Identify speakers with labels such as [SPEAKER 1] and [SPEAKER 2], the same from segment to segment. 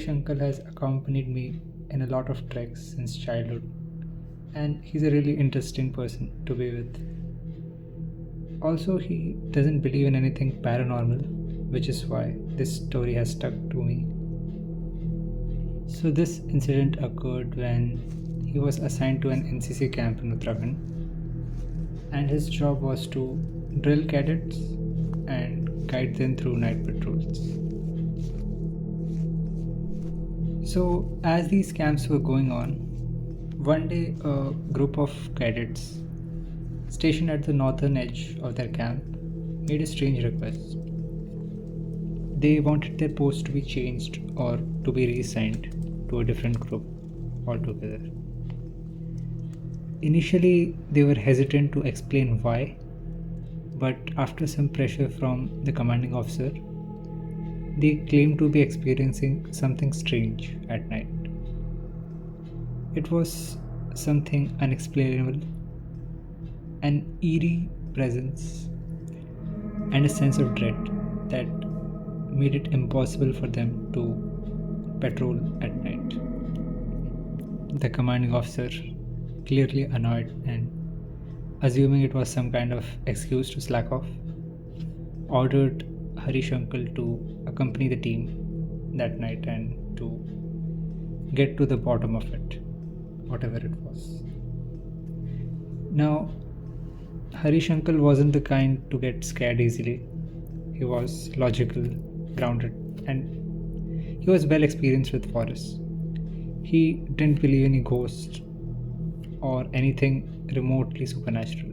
[SPEAKER 1] Harish uncle has accompanied me in a lot of treks since childhood, and he's a really interesting person to be with. Also, he doesn't believe in anything paranormal, which is why this story has stuck to me. So, this incident occurred when he was assigned to an NCC camp in Uttarakhand, and his job was to drill cadets and guide them through night patrols. So, as these camps were going on, one day a group of cadets stationed at the northern edge of their camp made a strange request. They wanted their post to be changed or to be reassigned to a different group altogether. Initially, they were hesitant to explain why, but after some pressure from the commanding officer, they claimed to be experiencing something strange at night. It was something unexplainable, an eerie presence, and a sense of dread that made it impossible for them to patrol at night. The commanding officer, clearly annoyed and assuming it was some kind of excuse to slack off, ordered Harish uncle to accompany the team that night and to get to the bottom of it, whatever it was. Now, Harish uncle wasn't the kind to get scared easily. He was logical, grounded, and he was well experienced with forests. He didn't believe any ghosts or anything remotely supernatural.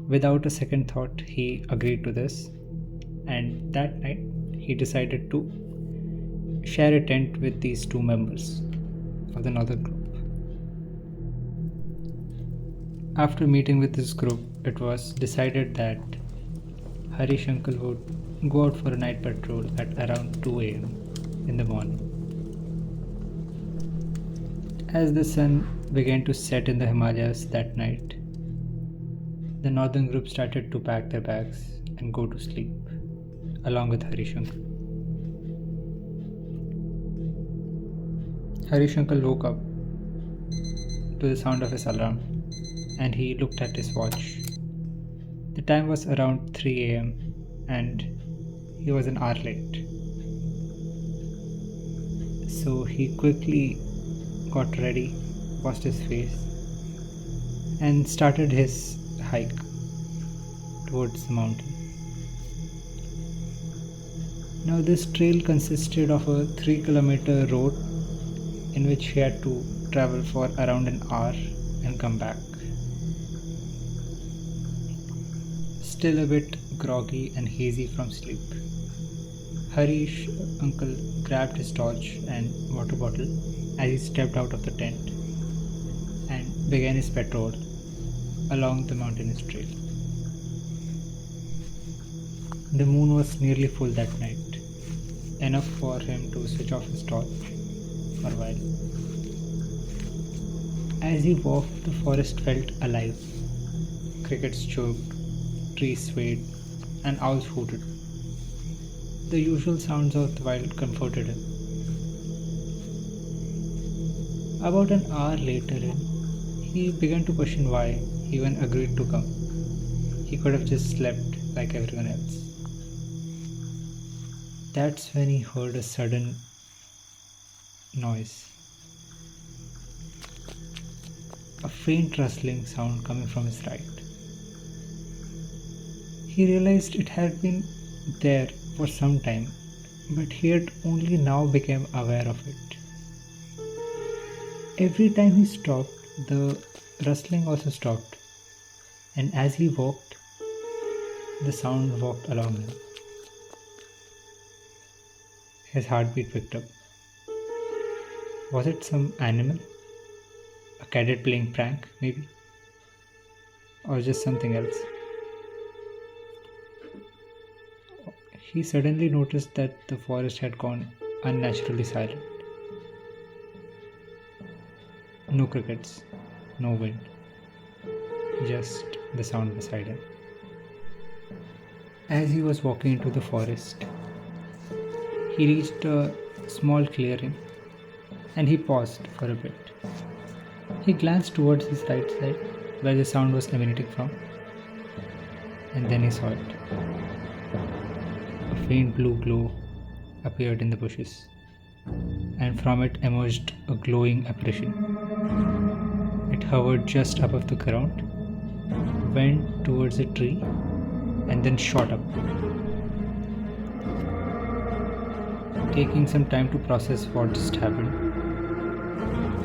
[SPEAKER 1] Without a second thought, he agreed to this, and that night he decided to share a tent with these two members of the northern group. After meeting with this group, it was decided that Harish uncle would go out for a night patrol at around 2 am in the morning. As the sun began to set in the Himalayas that night, the northern group started to pack their bags and go to sleep, along with Harish uncle. Harish uncle woke up to the sound of his alarm and he looked at his watch. The time was around 3 am and he was an hour late. So he quickly got ready, washed his face, and started his hike towards the mountain. Now, this trail consisted of a 3-kilometer road in which he had to travel for around an hour and come back. Still a bit groggy and hazy from sleep, Harish uncle grabbed his torch and water bottle as he stepped out of the tent and began his patrol along the mountainous trail. The moon was nearly full that night, enough for him to switch off his torch for a while. As he walked, the forest felt alive. Crickets chirped, trees swayed, and owls hooted. The usual sounds of the wild comforted him. About an hour later, he began to question why he even agreed to come. He could have just slept like everyone else. That's when he heard a sudden noise. A faint rustling sound coming from his right. He realized it had been there for some time, but he had only now become aware of it. Every time he stopped, the rustling also stopped, and as he walked, the sound walked along him. His heartbeat picked up. Was it some animal? A cadet playing prank, maybe? Or just something else? He suddenly noticed that the forest had gone unnaturally silent. No crickets, no wind, just the sound beside him. As he was walking into the forest, he reached a small clearing and he paused for a bit. He glanced towards his right side where the sound was emanating from, and then he saw it. A faint blue glow appeared in the bushes, and from it emerged a glowing apparition. It hovered just above the ground, went towards a tree, and then shot up. Taking some time to process what just happened,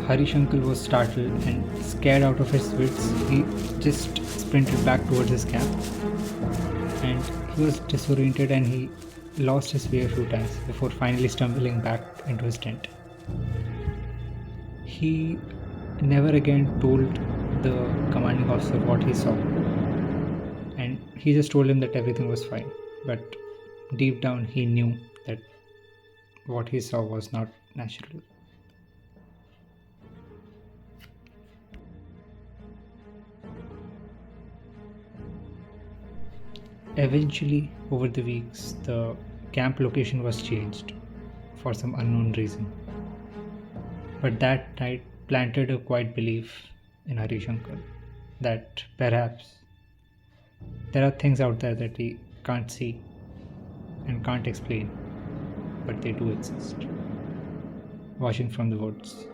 [SPEAKER 1] Harish uncle was startled and scared out of his wits. He just sprinted back towards his camp, and he was disoriented and he lost his way a few times before finally stumbling back into his tent. He never again told the commanding officer what he saw, and he just told him that everything was fine, but deep down he knew that what he saw was not natural. Eventually, over the weeks, the camp location was changed for some unknown reason. But that night planted a quiet belief in Harish uncle that perhaps there are things out there that we can't see and can't explain, but they do exist, watching from the woods.